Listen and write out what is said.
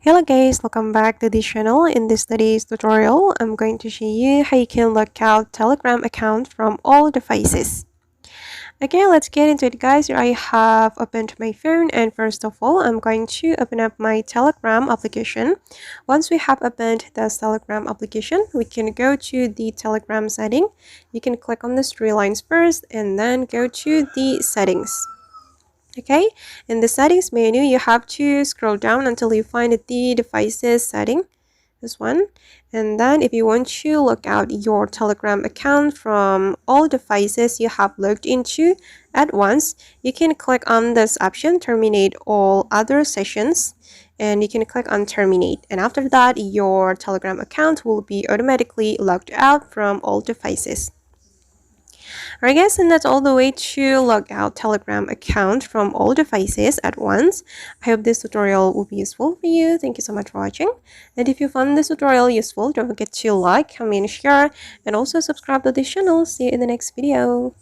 Hello guys, welcome back to this channel. In this today's tutorial, I'm going to show you how you can lock out Telegram account from all devices. Okay, let's get into it guys. Here I have opened my phone, and first of all, I'm going to open up my Telegram application. Once we have opened the Telegram application, we can go to the Telegram setting. You can click on the three lines first and then go to the settings. Okay, in the settings menu, you have to scroll down until you find the devices setting, this one. And then if you want to look out your Telegram account from all devices you have logged into at once, you can click on this option, terminate all other sessions, and you can click on terminate. And after that, your Telegram account will be automatically logged out from all devices. Alright guys, and that's all the way to log out Telegram account from all devices at once. I hope this tutorial will be useful for you. Thank you so much for watching. And if you found this tutorial useful, don't forget to like, comment, share, and also subscribe to this channel. See you in the next video.